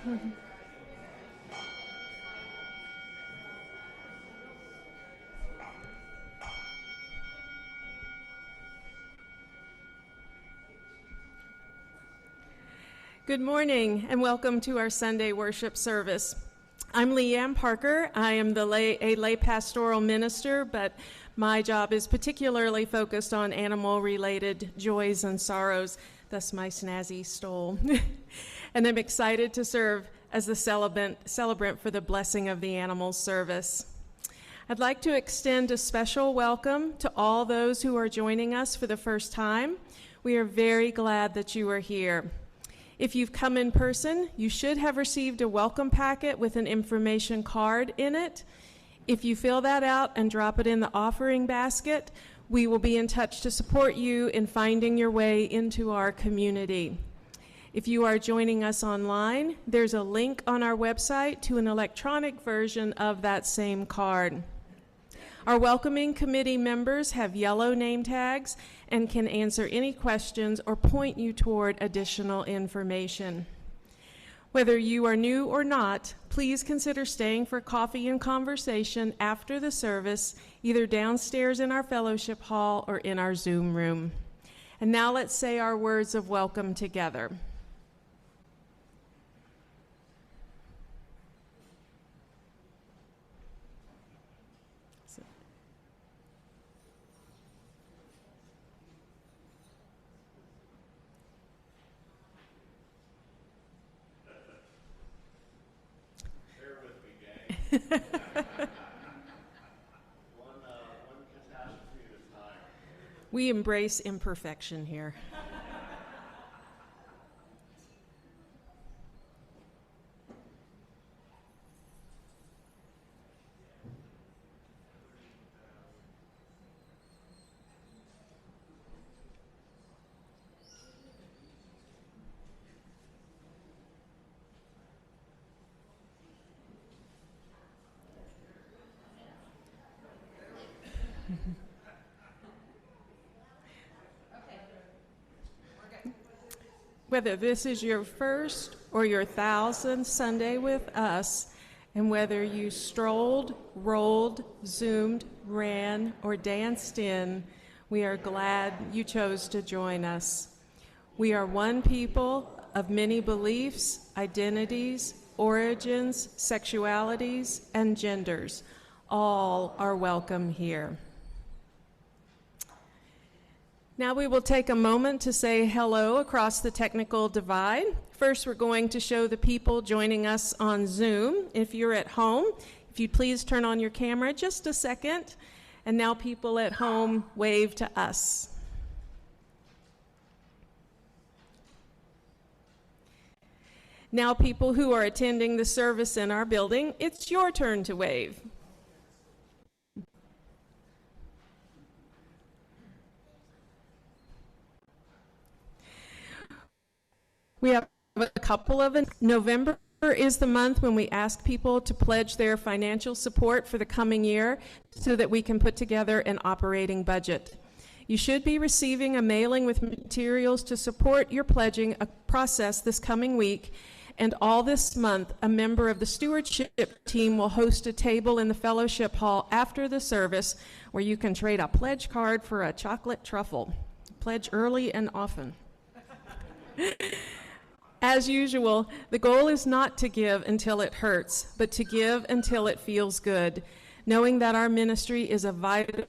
Good morning and welcome to our Sunday worship service. I'm Leanne Parker. I am a lay pastoral minister, but my job is particularly focused on animal-related joys and sorrows, thus my snazzy stole. And I'm excited to serve as the celebrant for the Blessing of the Animals service. I'd like to extend a special welcome to all those who are joining us for the first time. We are very glad that you are here. If you've come in person, you should have received a welcome packet with an information card in it. If you fill that out and drop it in the offering basket, we will be in touch to support you in finding your way into our community. If you are joining us online, there's a link on our website to an electronic version of that same card. Our welcoming committee members have yellow name tags and can answer any questions or point you toward additional information. Whether you are new or not, please consider staying for coffee and conversation after the service, either downstairs in our fellowship hall or in our Zoom room. And now let's say our words of welcome together. One catastrophe at a time. We embrace imperfection here. Whether this is your first or your 1,000th Sunday with us, and whether you strolled, rolled, zoomed, ran, or danced in, we are glad you chose to join us. We are one people of many beliefs, identities, origins, sexualities, and genders. All are welcome here. Now we will take a moment to say hello across the technical divide. First, we're going to show the people joining us on Zoom. If you're at home, if you'd please turn on your camera just a second. And now people at home, wave to us. Now people who are attending the service in our building, it's your turn to wave. We have a couple of November is the month when we ask people to pledge their financial support for the coming year so that we can put together an operating budget. You should be receiving a mailing with materials to support your pledging process this coming week, and all this month a member of the stewardship team will host a table in the fellowship hall after the service where you can trade a pledge card for a chocolate truffle. Pledge early and often. As usual, the goal is not to give until it hurts, but to give until it feels good, knowing that our ministry is a vital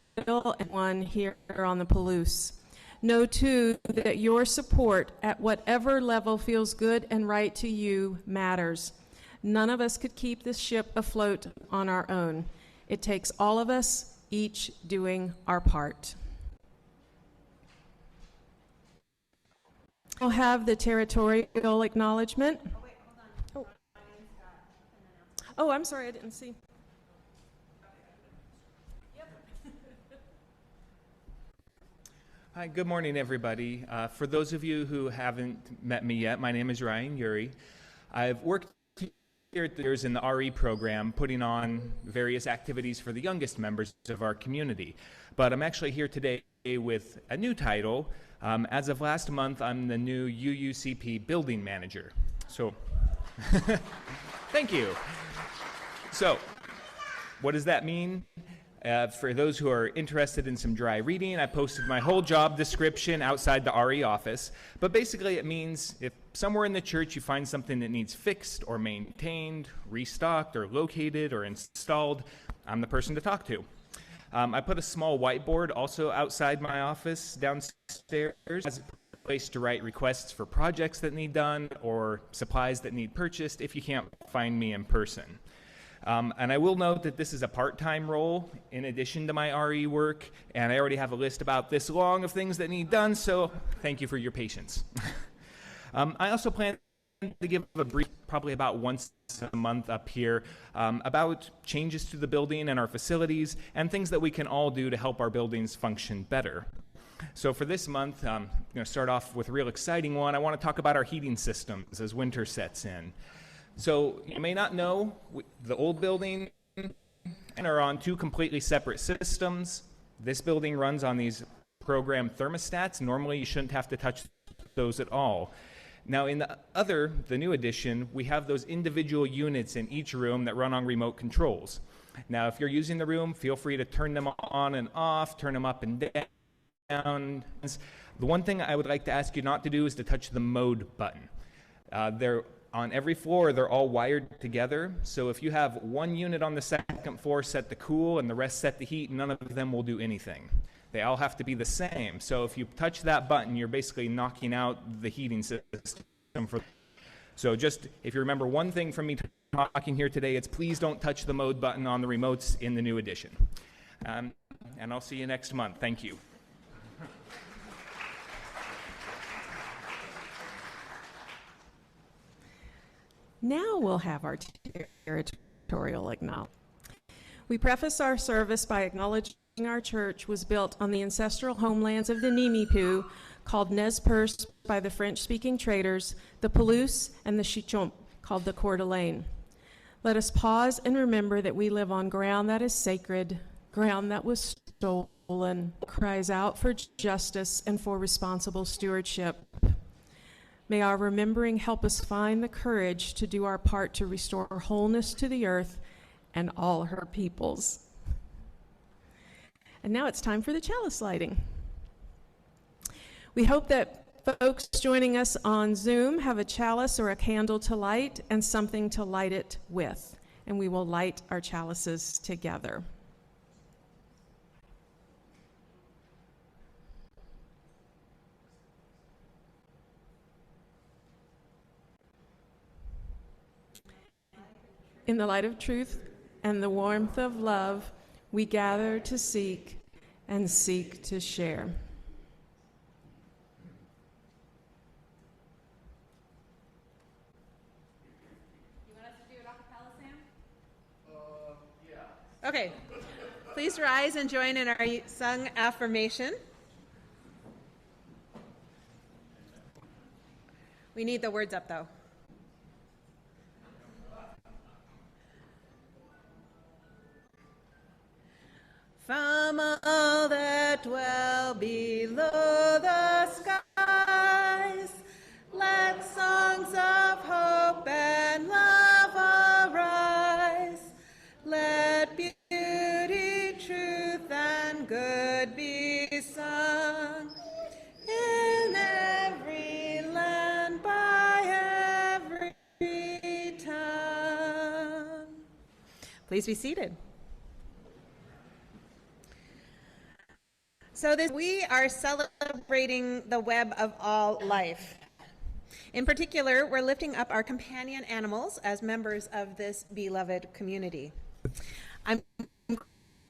one here on the Palouse. Know, too, that your support at whatever level feels good and right to you matters. None of us could keep this ship afloat on our own. It takes all of us, each doing our part. We'll have the territorial acknowledgement. Oh, wait, hold on. Oh, I'm sorry, I didn't see. Hi, good morning, everybody. For those of you who haven't met me yet, my name is Ryan Urey. I've worked here at the years in the RE program, putting on various activities for the youngest members of our community. But I'm actually here today with a new title. As of last month, I'm the new UUCP building manager. So Thank you. So, what does that mean? For those who are interested in some dry reading, I posted my whole job description outside the RE office. But basically it means if somewhere in the church you find something that needs fixed or maintained, restocked or located or installed, I'm the person to talk to. I put a small whiteboard also outside my office downstairs as a place to write requests for projects that need done or supplies that need purchased if you can't find me in person. And I will note that this is a part-time role in addition to my RE work, and I already have a list about this long of things that need done, so thank you for your patience. I also plan to give a brief, probably about once a month up here, about changes to the building and our facilities, and things that we can all do to help our buildings function better. So for this month, I'm going to start off with a real exciting one. I want to talk about our heating systems as winter sets in. So you may not know, the old building are on two completely separate systems. This building runs on these programmed thermostats. Normally you shouldn't have to touch those at all. Now in the new edition, we have those individual units in each room that run on remote controls. Now if you're using the room, feel free to turn them on and off, turn them up and down. The one thing I would like to ask you not to do is to touch the mode button. They're on every floor, they're all wired together. So if you have one unit on the second floor set to cool and the rest set to heat, none of them will do anything. They all have to be the same. So if you touch that button, you're basically knocking out the heating system. So just, if you remember one thing from me talking here today, it's please don't touch the mode button on the remotes in the new edition. And I'll see you next month. Thank you. Now we'll have our territorial acknowledgement. We preface our service by acknowledging our church was built on the ancestral homelands of the Nimipu, called Nez Perce by the French-speaking traders, the Palouse, and the Chichomp, called the Coeur d'Alene. Let us pause and remember that we live on ground that is sacred, ground that was stolen, cries out for justice and for responsible stewardship. May our remembering help us find the courage to do our part to restore wholeness to the earth and all her peoples. And now it's time for the chalice lighting. We hope that folks joining us on Zoom have a chalice or a candle to light and something to light it with. And we will light our chalices together. In the light of truth and the warmth of love, we gather to seek and seek to share. You want us to do it a cappella, Sam? Yeah. Okay. Please rise and join in our sung affirmation. We need the words up, though. From all that dwell below the skies, let songs of hope and love arise. Let beauty, truth, and good be sung in every land by every tongue. Please be seated. So we are celebrating the web of all life. In particular, we're lifting up our companion animals as members of this beloved community. I'm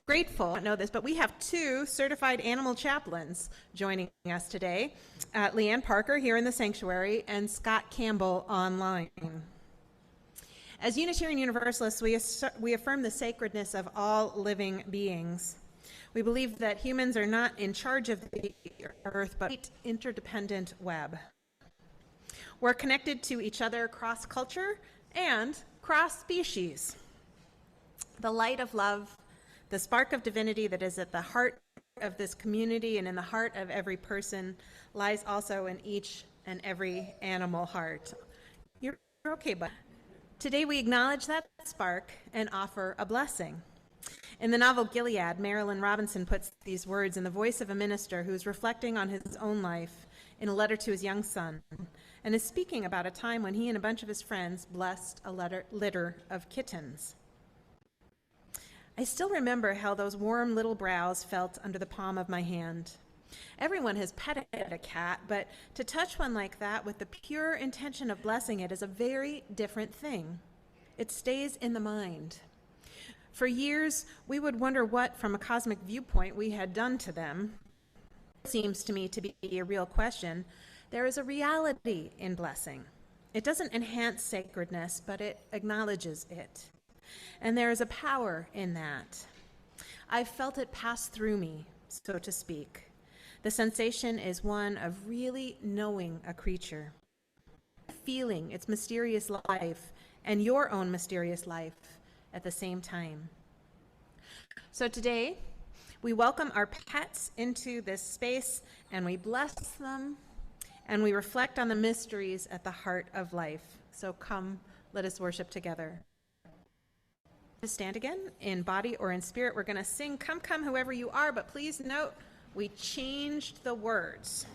grateful, I don't know this, but we have two certified animal chaplains joining us today, Leanne Parker here in the sanctuary and Scott Campbell online. As Unitarian Universalists, we affirm the sacredness of all living beings. We believe that humans are not in charge of the earth, but an interdependent web. We're connected to each other cross-culture and cross-species. The light of love, the spark of divinity that is at the heart of this community and in the heart of every person lies also in each and every animal heart. You're okay, but today we acknowledge that spark and offer a blessing. In the novel Gilead, Marilyn Robinson puts these words in the voice of a minister who is reflecting on his own life in a letter to his young son, and is speaking about a time when he and a bunch of his friends blessed a litter of kittens. I still remember how those warm little brows felt under the palm of my hand. Everyone has petted a cat, but to touch one like that with the pure intention of blessing it is a very different thing. It stays in the mind. For years, we would wonder what, from a cosmic viewpoint, we had done to them. It seems to me to be a real question. There is a reality in blessing. It doesn't enhance sacredness, but it acknowledges it. And there is a power in that. I've felt it pass through me, so to speak. The sensation is one of really knowing a creature, feeling its mysterious life and your own mysterious life at the same time. So today, we welcome our pets into this space and we bless them and we reflect on the mysteries at the heart of life. So come, let us worship together. To stand again in body or in spirit, we're going to sing Come, Come, Whoever You Are, but please note we changed the words.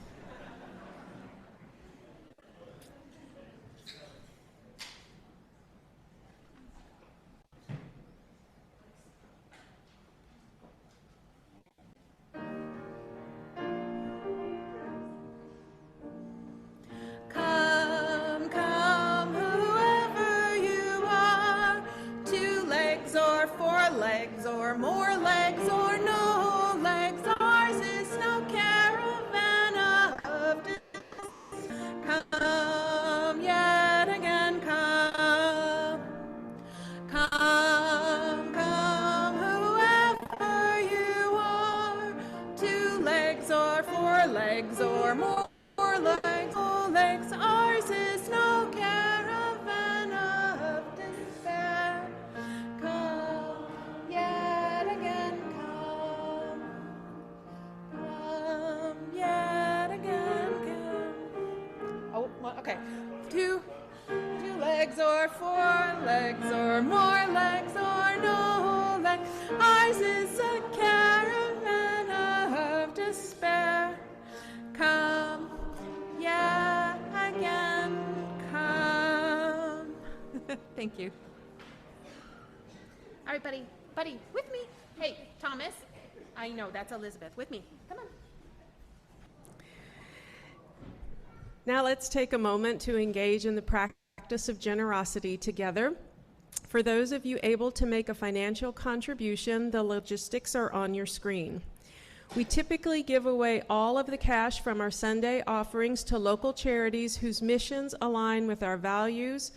Come, come, whoever you are, 2 legs or 4 legs or more legs or no legs, ours is no caravan of disease. Come yet again, come. Come, come, whoever you are, 2 legs or 4 legs or more legs, all legs, ours is no caravan of despair. Come yet again, come. Come yet again, come. Oh, well, okay. 2 legs or 4 legs or more legs or no legs, ours is a caravan of despair. Come, yeah, again, come. Thank you. All right, buddy, with me. Hey, Thomas. I know, that's Elizabeth. With me. Come on. Now let's take a moment to engage in the practice of generosity together. For those of you able to make a financial contribution, the logistics are on your screen. We typically give away all of the cash from our Sunday offerings to local charities whose missions align with our values,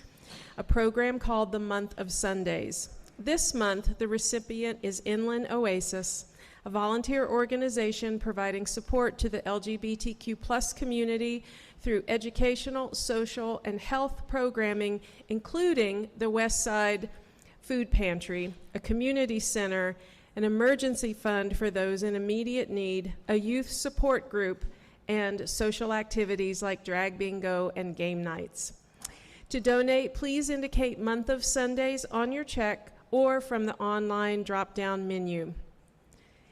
a program called the Month of Sundays. This month, the recipient is Inland Oasis, a volunteer organization providing support to the LGBTQ+ community through educational, social, and health programming, including the West Side Food Pantry, a community center, an emergency fund for those in immediate need, a youth support group, and social activities like drag bingo and game nights. To donate, please indicate Month of Sundays on your check or from the online drop-down menu.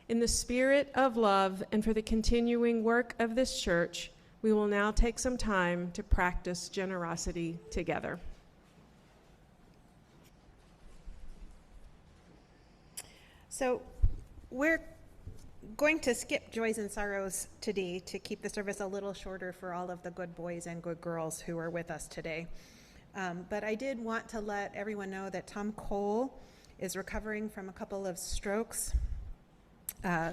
In the spirit of love and for the continuing work of this church, we will now take some time to practice generosity together. So we're going to skip joys and sorrows today to keep the service a little shorter for all of the good boys and good girls who are with us today. But I did want to let everyone know that Tom Cole is recovering from a couple of strokes,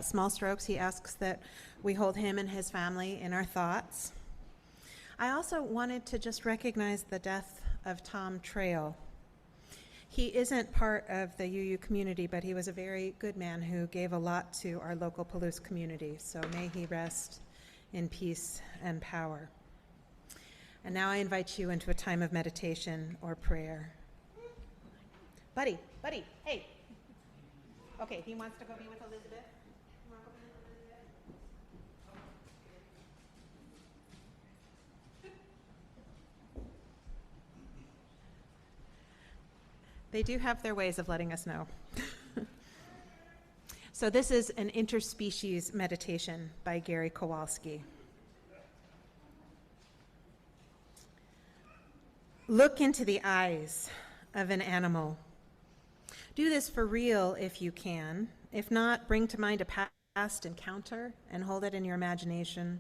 small strokes. He asks that we hold him and his family in our thoughts. I also wanted to just recognize the death of Tom Trail. He isn't part of the UU community, but he was a very good man who gave a lot to our local Palouse community. So may he rest in peace and power. And now I invite you into a time of meditation or prayer. Buddy, hey. Okay, he wants to go be with Elizabeth. You wanna go be with Elizabeth? They do have their ways of letting us know. So this is an interspecies meditation by Gary Kowalski. Look into the eyes of an animal. Do this for real if you can. If not, bring to mind a past encounter and hold it in your imagination,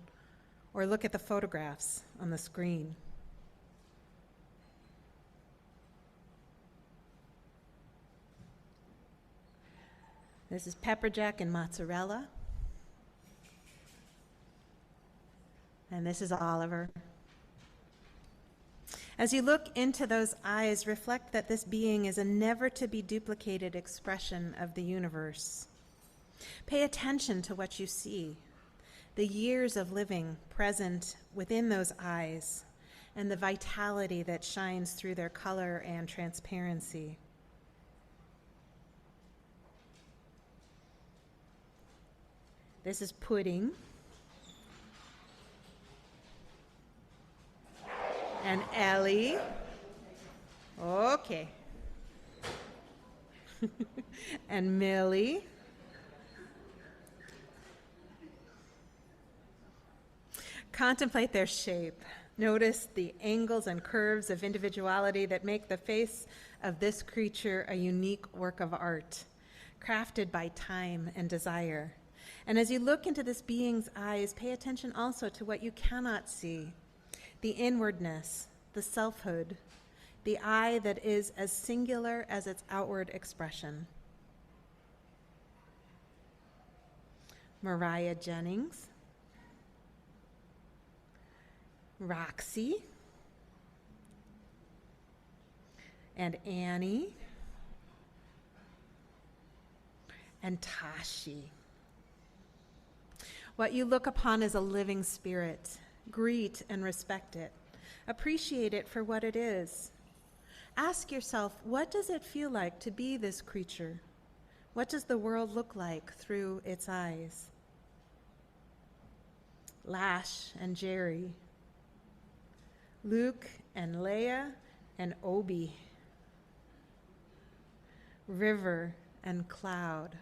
or look at the photographs on the screen. This is pepper jack and mozzarella. And this is Oliver. As you look into those eyes, reflect that this being is a never-to-be-duplicated expression of the universe. Pay attention to what you see, the years of living present within those eyes, and the vitality that shines through their color and transparency. This is Pudding. And Ellie. Okay. And Millie. Contemplate their shape. Notice the angles and curves of individuality that make the face of this creature a unique work of art, crafted by time and desire. And as you look into this being's eyes, pay attention also to what you cannot see, the inwardness, the selfhood, the I that is as singular as its outward expression. Mariah Jennings, Roxy, and Annie, and Tashi. What you look upon is a living spirit. Greet and respect it. Appreciate it for what it is. Ask yourself, what does it feel like to be this creature? What does the world look like through its eyes? Lash and Jerry, Luke and Leia and Obi, River and Cloud.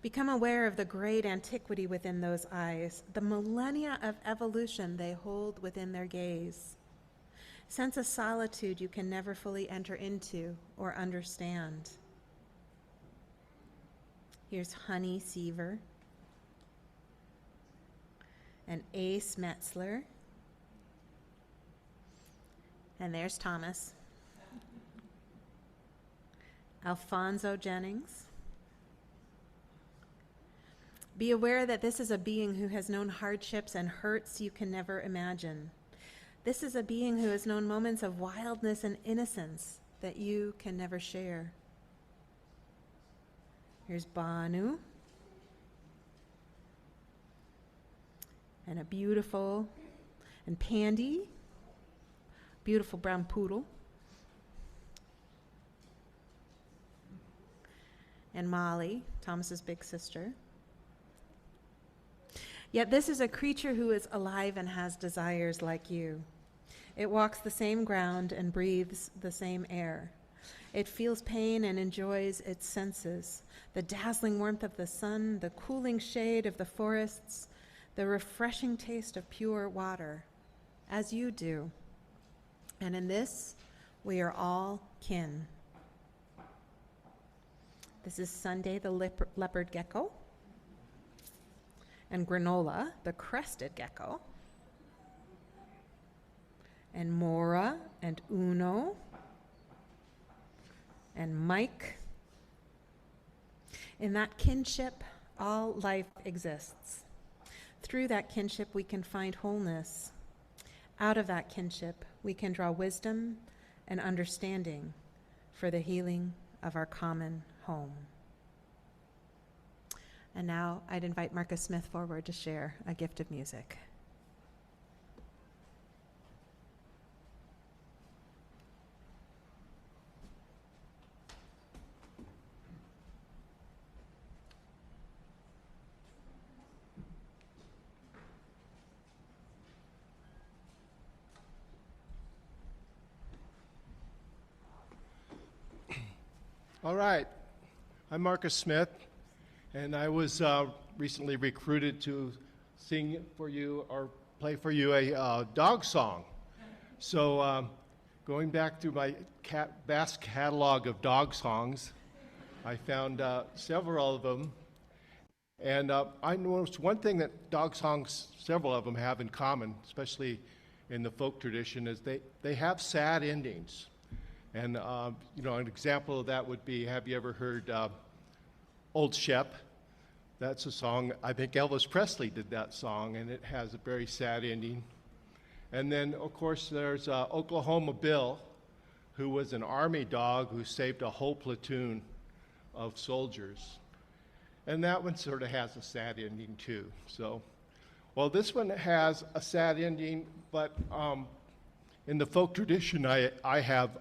Become aware of the great antiquity within those eyes, the millennia of evolution they hold within their gaze. Sense a solitude you can never fully enter into or understand. Here's Honey Seaver and Ace Metzler. And there's Thomas. Alfonso Jennings. Be aware that this is a being who has known hardships and hurts you can never imagine. This is a being who has known moments of wildness and innocence that you can never share. Here's Banu. And a beautiful, and Pandy, beautiful brown poodle. And Molly, Thomas's big sister. Yet this is a creature who is alive and has desires like you. It walks the same ground and breathes the same air. It feels pain and enjoys its senses, the dazzling warmth of the sun, the cooling shade of the forests, the refreshing taste of pure water, as you do. And in this, we are all kin. This is Sunday the leopard gecko, and Granola, the crested gecko, and Mora, and Uno, and Mike. In that kinship, all life exists. Through that kinship, we can find wholeness. Out of that kinship, we can draw wisdom and understanding for the healing of our common home. And now I'd invite Marcus Smith forward to share a gift of music. All right. I'm Marcus Smith, and I was recently recruited to sing for you or play for you a dog song. So going back through my vast catalog of dog songs, I found several of them. And I noticed one thing that dog songs, several of them have in common, especially in the folk tradition, is they have sad endings. And, an example of that would be, have you ever heard Old Shep? That's a song, I think Elvis Presley did that song, and it has a very sad ending. And then, of course, there's Oklahoma Bill, who was an army dog who saved a whole platoon of soldiers. And that one sort of has a sad ending, too. So, well, this one has a sad ending, but in the folk tradition, I have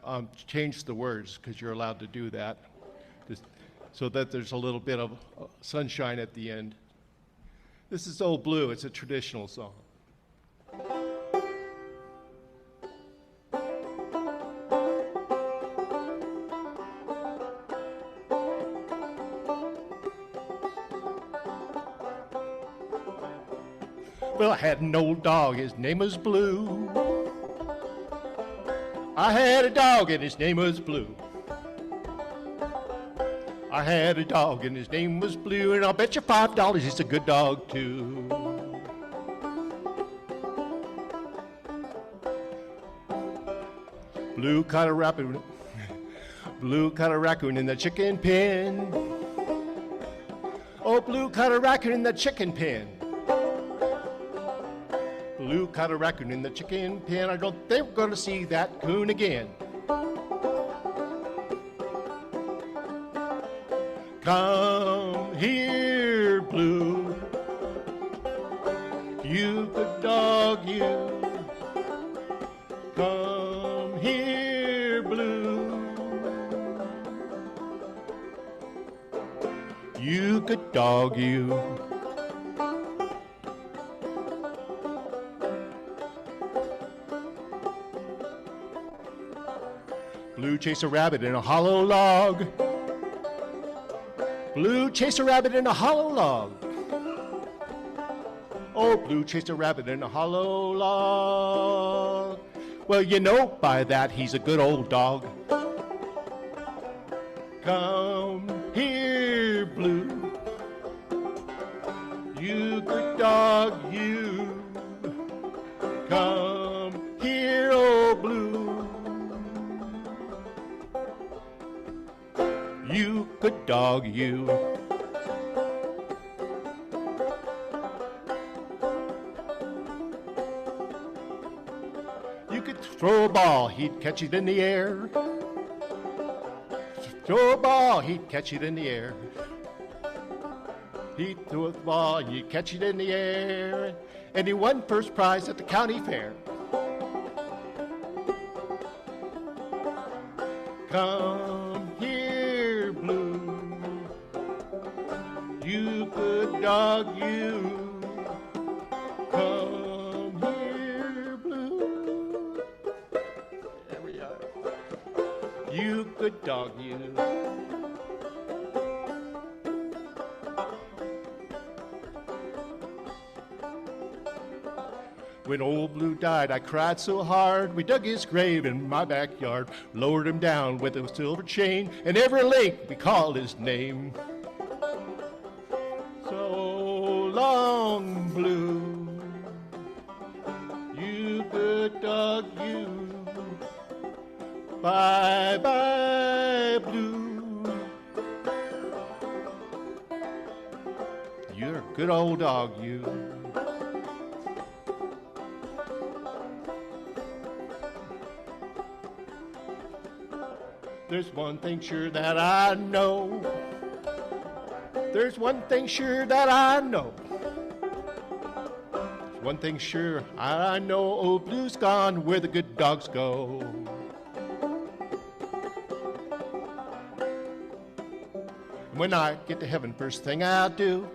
changed the words, because you're allowed to do that, just so that there's a little bit of sunshine at the end. This is Old Blue. It's a traditional song. Well, I had an old dog. His name was Blue. I had a dog and his name was Blue. I had a dog and his name was Blue, and I'll bet you $5 he's a good dog too. Blue caught a raccoon. Blue caught a raccoon in the chicken pen. Oh, Blue caught a raccoon in the chicken pen. Blue caught a raccoon in the chicken pen. I don't think we're going to see that coon again. Come here, Blue. You good dog, you. Come here, Blue. You good dog, you. Blue chased a rabbit in a hollow log. Blue chased a rabbit in a hollow log. Oh, Blue chased a rabbit in a hollow log. Well, you know by that he's a good old dog. Come here, Blue. You good dog, you. Come here, oh Blue. You good dog, you. You could throw a ball, he'd catch it in the air. Throw a ball, he'd catch it in the air. He'd throw a ball, he'd catch it in the air. And he won first prize at the county fair. Come here, Blue. You good dog, you. Come here, Blue. There we are. You good dog, you. When old Blue died, I cried so hard. We dug his grave in my backyard, lowered him down with a silver chain, and every lake we called his name. So long, Blue. You good dog, you. Bye-bye, Blue. You're a good old dog, you. There's one thing sure that I know. There's one thing sure that I know. There's one thing sure I know. Old Blue's gone where the good dogs go. When I get to heaven, first thing I'll do.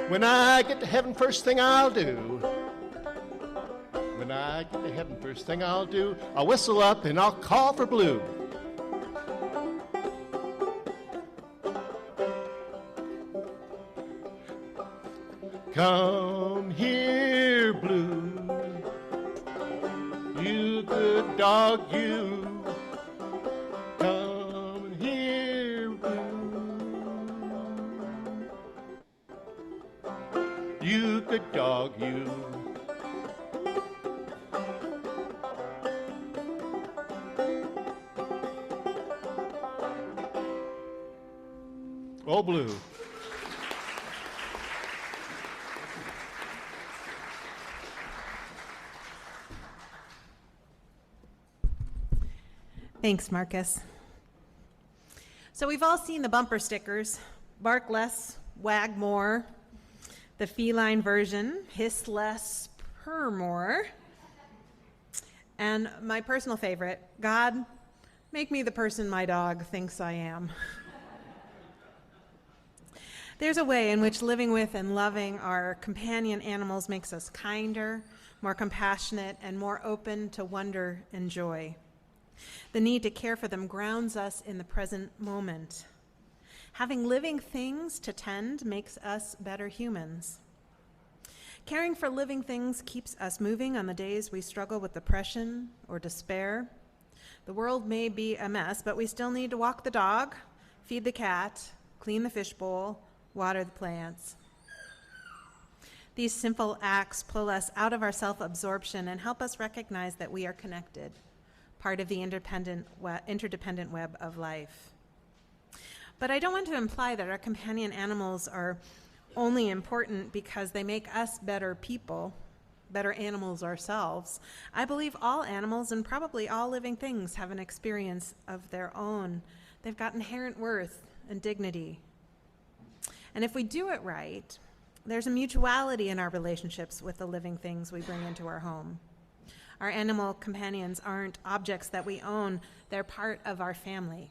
When I get to heaven, first thing I'll do. When I get to heaven, first thing I'll do, I'll whistle up and I'll call for Blue. Come here, Blue. You good dog, you. Come here, Blue. You good dog, you. Oh, Blue. Thanks, Marcus. So we've all seen the bumper stickers, bark less, wag more, the feline version, hiss less, purr more, and my personal favorite, God, make me the person my dog thinks I am. There's a way in which living with and loving our companion animals makes us kinder, more compassionate, and more open to wonder and joy. The need to care for them grounds us in the present moment. Having living things to tend makes us better humans. Caring for living things keeps us moving on the days we struggle with depression or despair. The world may be a mess, but we still need to walk the dog, feed the cat, clean the fishbowl, water the plants. These simple acts pull us out of our self-absorption and help us recognize that we are connected, part of the interdependent web of life. But I don't want to imply that our companion animals are only important because they make us better people, better animals ourselves. I believe all animals and probably all living things have an experience of their own. They've got inherent worth and dignity. And if we do it right, there's a mutuality in our relationships with the living things we bring into our home. Our animal companions aren't objects that we own, they're part of our family.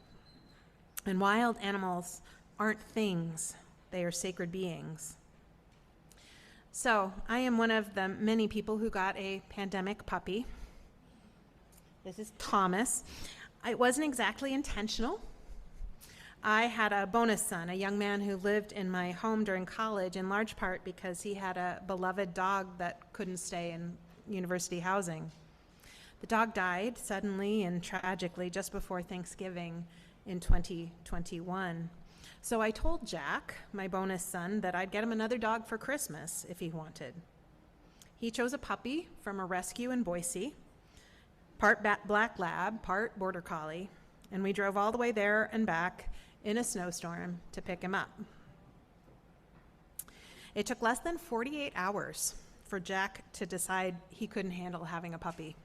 And wild animals aren't things, they are sacred beings. So, I am one of the many people who got a pandemic puppy. This is Thomas. It wasn't exactly intentional. I had a bonus son, a young man who lived in my home during college, in large part because he had a beloved dog that couldn't stay in university housing. The dog died suddenly and tragically just before Thanksgiving in 2021. So I told Jack, my bonus son, that I'd get him another dog for Christmas if he wanted. He chose a puppy from a rescue in Boise, part black lab, part border collie, and we drove all the way there and back in a snowstorm to pick him up. It took less than 48 hours for Jack to decide he couldn't handle having a puppy.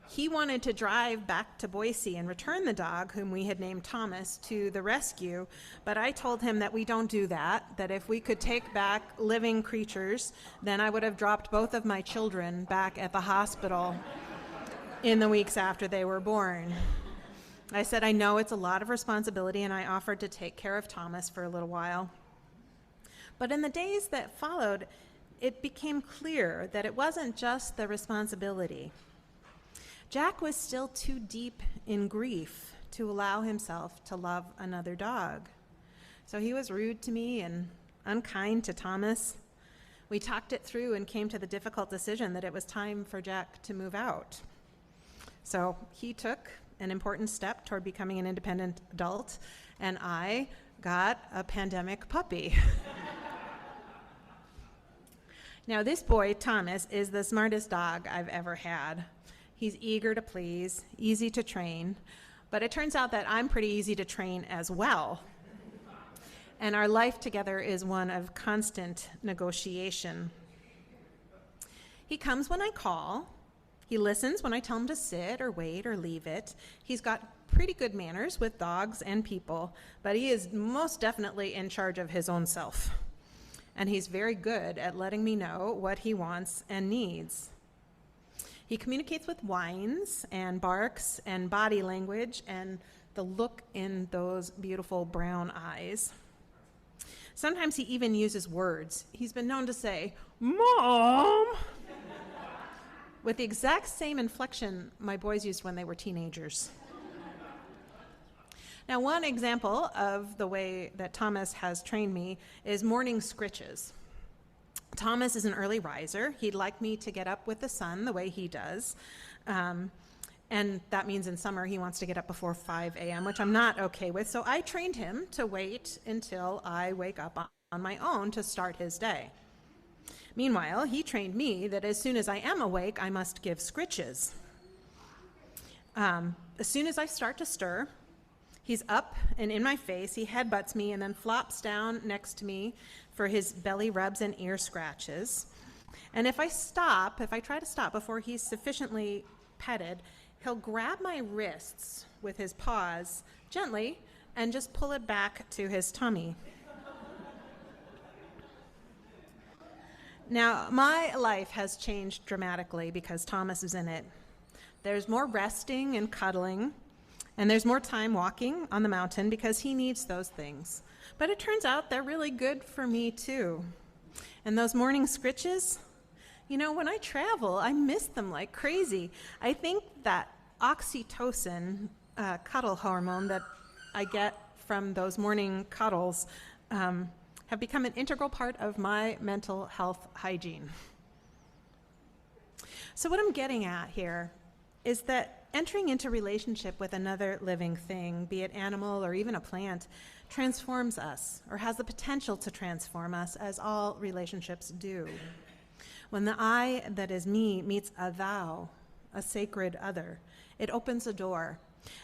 He wanted to drive back to Boise and return the dog, whom we had named Thomas, to the rescue, but I told him that we don't do that if we could take back living creatures, then I would have dropped both of my children back at the hospital in the weeks after they were born. I said, I know it's a lot of responsibility, and I offered to take care of Thomas for a little while. But in the days that followed, it became clear that it wasn't just the responsibility. Jack was still too deep in grief to allow himself to love another dog. So he was rude to me and unkind to Thomas. We talked it through and came to the difficult decision that it was time for Jack to move out. So he took an important step toward becoming an independent adult, and I got a pandemic puppy. Now, this boy, Thomas, is the smartest dog I've ever had. He's eager to please, easy to train, but it turns out that I'm pretty easy to train as well. And our life together is one of constant negotiation. He comes when I call. He listens when I tell him to sit or wait or leave it. He's got pretty good manners with dogs and people, but he is most definitely in charge of his own self. And he's very good at letting me know what he wants and needs. He communicates with whines and barks and body language and the look in those beautiful brown eyes. Sometimes he even uses words. He's been known to say, "Mom," with the exact same inflection my boys used when they were teenagers. Now, one example of the way that Thomas has trained me is morning scritches. Thomas is an early riser. He'd like me to get up with the sun the way he does. And that means in summer he wants to get up before 5 a.m., which I'm not okay with. So I trained him to wait until I wake up on my own to start his day. Meanwhile, he trained me that as soon as I am awake, I must give scritches. As soon as I start to stir, he's up and in my face. He headbutts me and then flops down next to me for his belly rubs and ear scratches. And if I try to stop before he's sufficiently petted, he'll grab my wrists with his paws gently and just pull it back to his tummy. Now, my life has changed dramatically because Thomas is in it. There's more resting and cuddling, and there's more time walking on the mountain because he needs those things. But it turns out they're really good for me too. And those morning scritches, you know, when I travel, I miss them like crazy. I think that oxytocin, cuddle hormone that I get from those morning cuddles, have become an integral part of my mental health hygiene. So what I'm getting at here is that entering into relationship with another living thing, be it animal or even a plant, transforms us, or has the potential to transform us, as all relationships do. When the I that is me meets a thou, a sacred other, it opens a door.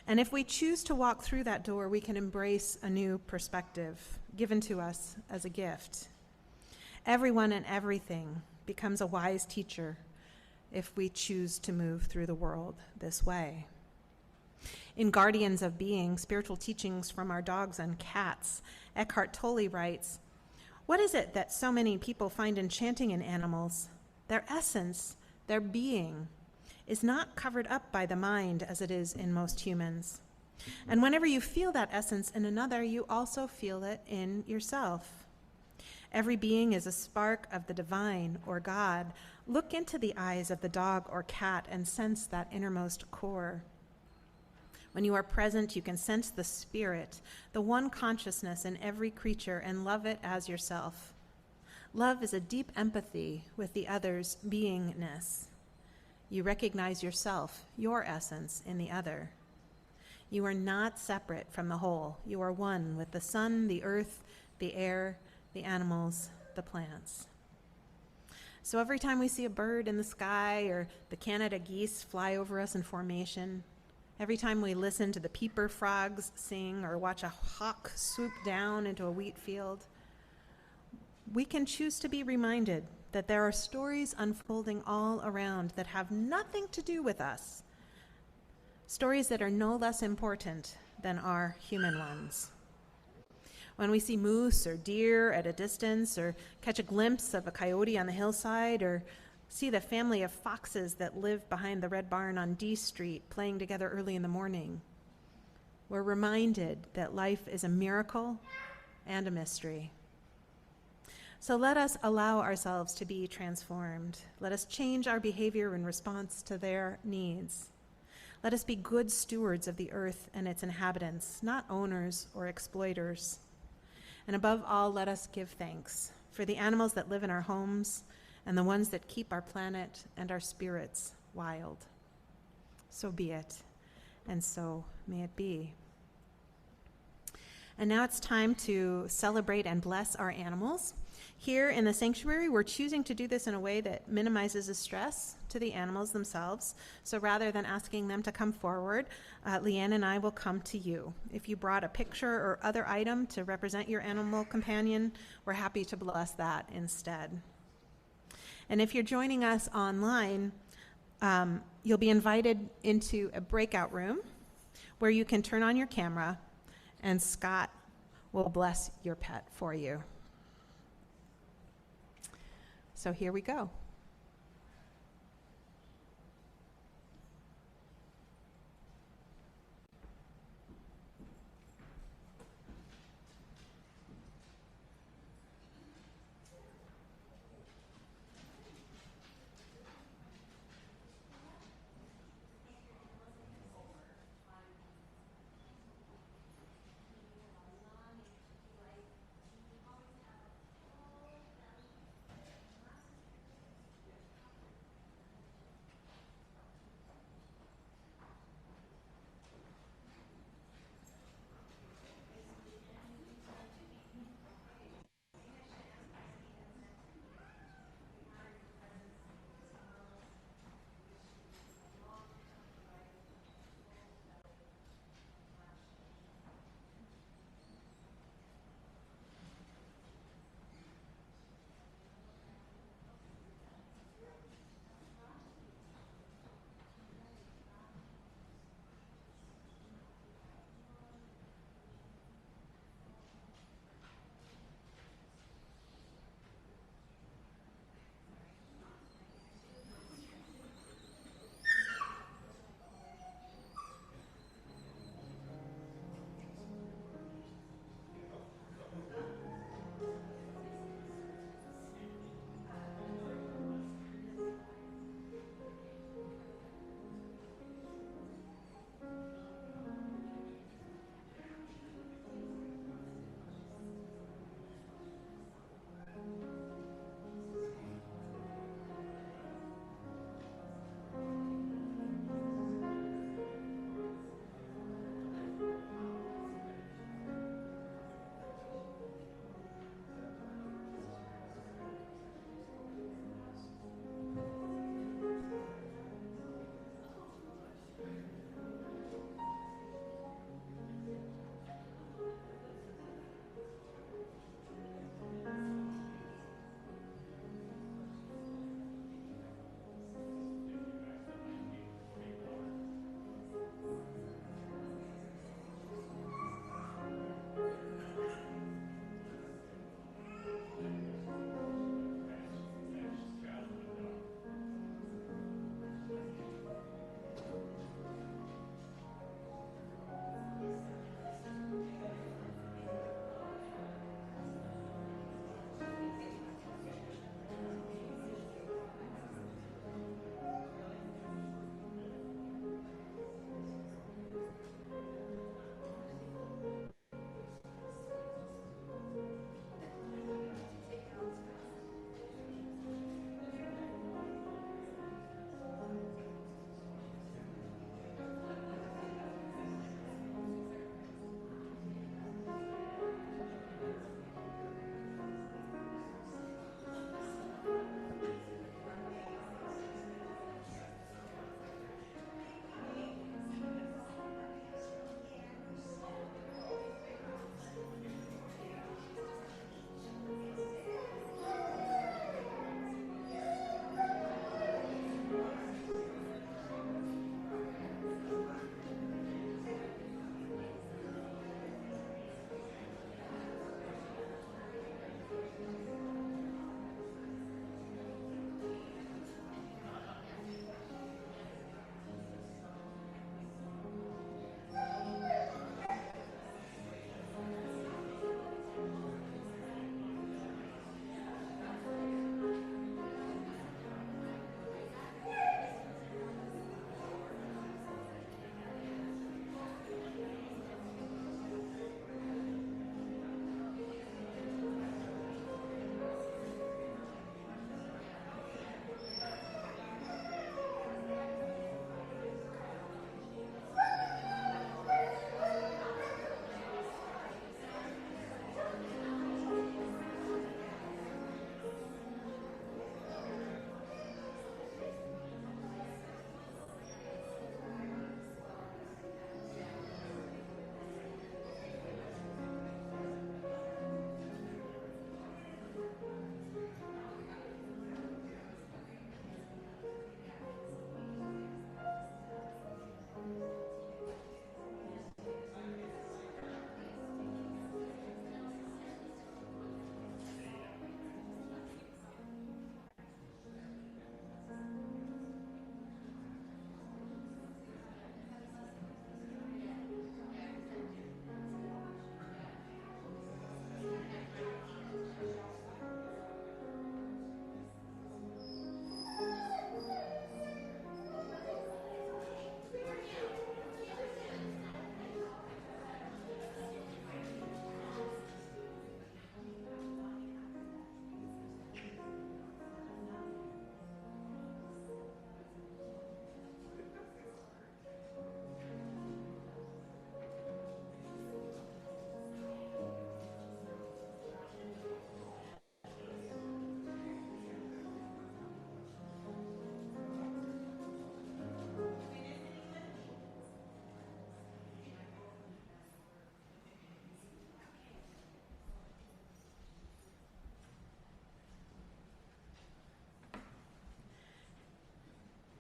And if we choose to walk through that door, we can embrace a new perspective given to us as a gift. Everyone and everything becomes a wise teacher if we choose to move through the world this way. In Guardians of Being, Spiritual Teachings from Our Dogs and Cats, Eckhart Tolle writes, "What is it that so many people find enchanting in animals? Their essence, their being, is not covered up by the mind as it is in most humans. And whenever you feel that essence in another, you also feel it in yourself. Every being is a spark of the divine or God. Look into the eyes of the dog or cat and sense that innermost core. When you are present, you can sense the spirit, the one consciousness in every creature, and love it as yourself. Love is a deep empathy with the other's beingness. You recognize yourself, your essence, in the other. You are not separate from the whole. You are one with the sun, the earth, the air, the animals, the plants." So every time we see a bird in the sky or the Canada geese fly over us in formation, every time we listen to the peeper frogs sing or watch a hawk swoop down into a wheat field, we can choose to be reminded that there are stories unfolding all around that have nothing to do with us, stories that are no less important than our human ones. When we see moose or deer at a distance, or catch a glimpse of a coyote on the hillside, or see the family of foxes that live behind the red barn on D Street playing together early in the morning, we're reminded that life is a miracle and a mystery. So let us allow ourselves to be transformed. Let us change our behavior in response to their needs. Let us be good stewards of the earth and its inhabitants, not owners or exploiters. And above all, let us give thanks for the animals that live in our homes and the ones that keep our planet and our spirits wild. So be it, and so may it be. And now it's time to celebrate and bless our animals. Here in the sanctuary, we're choosing to do this in a way that minimizes the stress to the animals themselves. So rather than asking them to come forward, Leanne and I will come to you. If you brought a picture or other item to represent your animal companion, we're happy to bless that instead. And if you're joining us online, you'll be invited into a breakout room where you can turn on your camera and Scott will bless your pet for you. So here we go.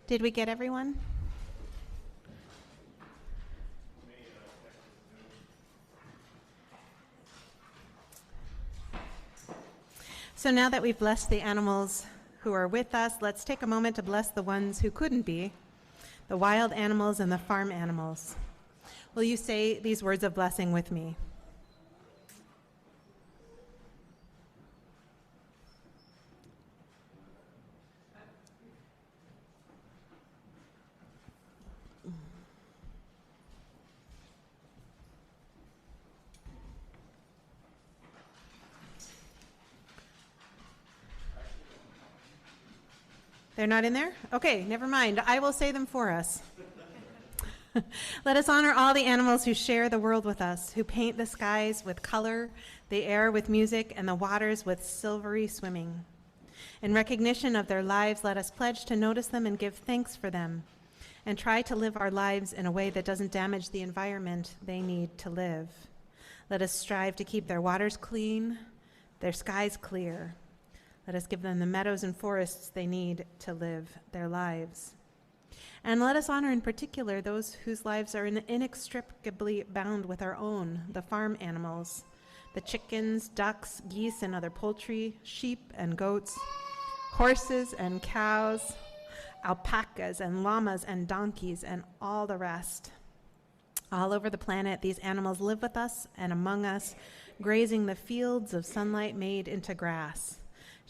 Did we get everyone? So now that we've blessed the animals who are with us, let's take a moment to bless the ones who couldn't be, the wild animals and the farm animals. Will you say these words of blessing with me? They're not in there? Okay, never mind. I will say them for us. Let us honor all the animals who share the world with us, who paint the skies with color, the air with music, and the waters with silvery swimming. In recognition of their lives, let us pledge to notice them and give thanks for them, and try to live our lives in a way that doesn't damage the environment they need to live. Let us strive to keep their waters clean, their skies clear. Let us give them the meadows and forests they need to live their lives. And let us honor in particular those whose lives are inextricably bound with our own, the farm animals, the chickens, ducks, geese, and other poultry, sheep and goats, horses and cows, alpacas and llamas and donkeys, and all the rest. All over the planet, these animals live with us and among us, grazing the fields of sunlight made into grass,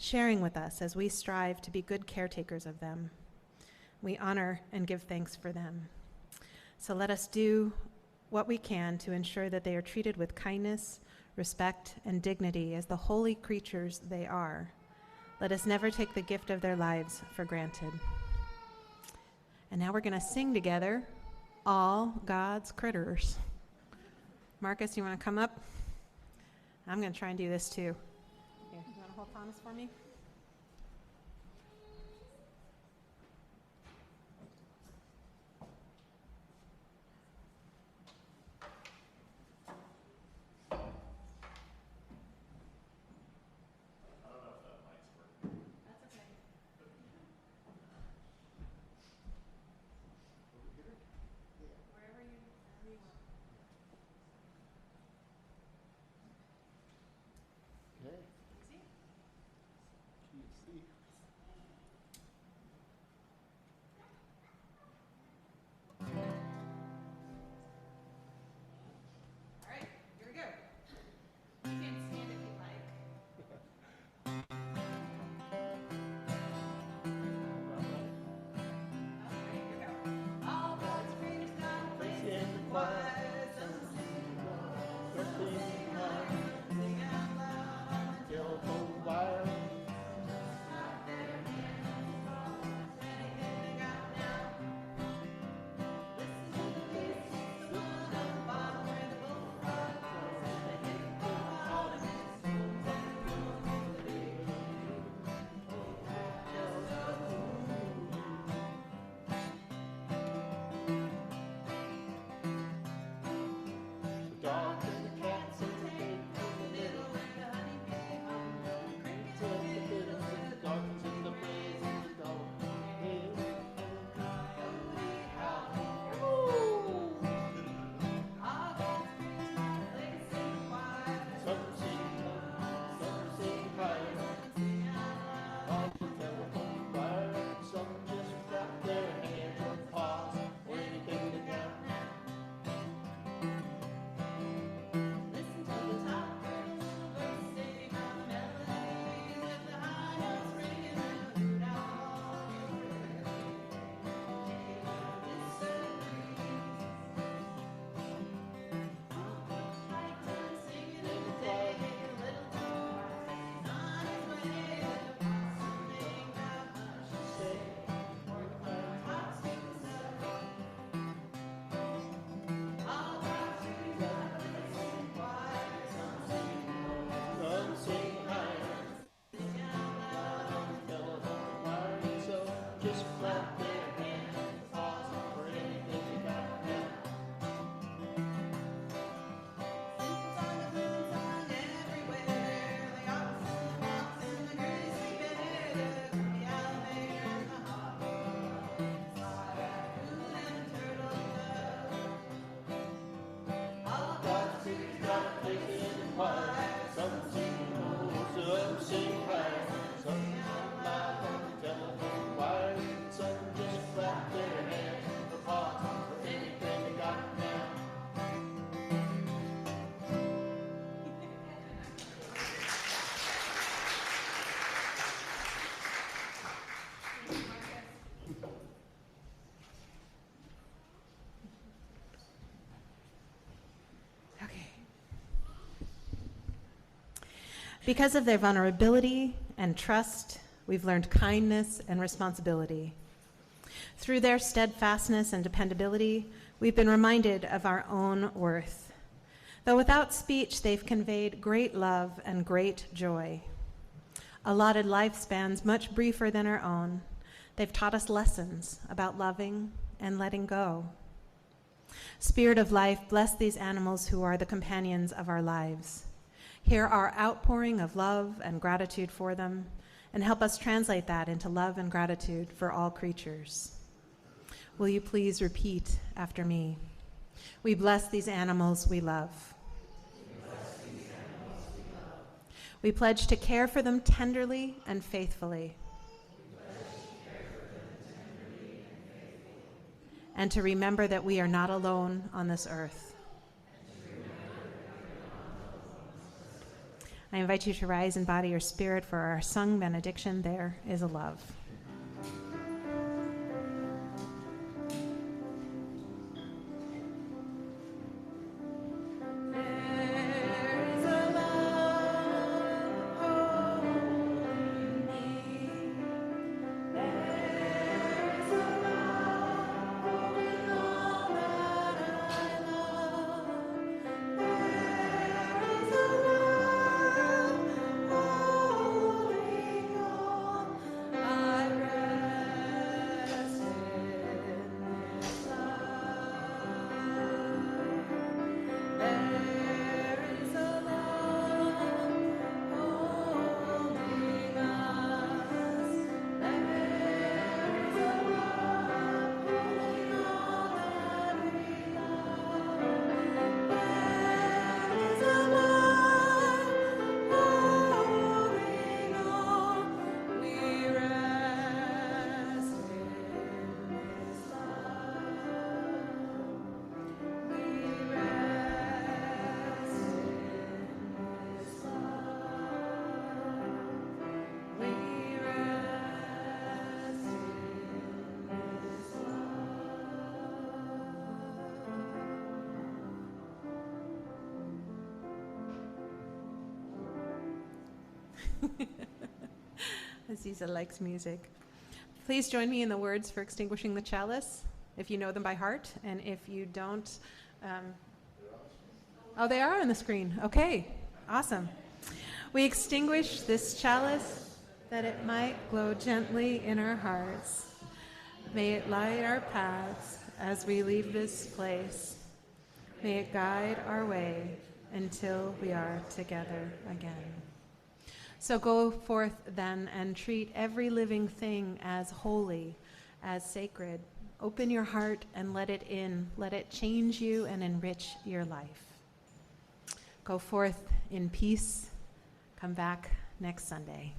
sharing with us as we strive to be good caretakers of them. We honor and give thanks for them. So let us do what we can to ensure that they are treated with kindness, respect, and dignity as the holy creatures they are. Let us never take the gift of their lives for granted. And now we're going to sing together, All God's Critters. Marcus, you want to come up? I'm going to try and do this too. Here, you want to hold Thomas for me? Because of their vulnerability and trust, we've learned kindness and responsibility. Through their steadfastness and dependability, we've been reminded of our own worth. Though without speech, they've conveyed great love and great joy. Allotted lifespans much briefer than our own, they've taught us lessons about loving and letting go. Spirit of life, bless these animals who are the companions of our lives. Hear our outpouring of love and gratitude for them, and help us translate that into love and gratitude for all creatures. Will you please repeat after me? We bless these animals we love. We pledge to care for them tenderly and faithfully. And to remember that we are not alone on this earth. I invite you to rise in body or spirit for our sung benediction, There is a Love. Aziza likes music. Please join me in the words for extinguishing the chalice, if you know them by heart, and if you don't, oh, they are on the screen. Okay, awesome. We extinguish this chalice that it might glow gently in our hearts. May it light our paths as we leave this place. May it guide our way until we are together again. So go forth then and treat every living thing as holy, as sacred. Open your heart and let it in. Let it change you and enrich your life. Go forth in peace. Come back next Sunday.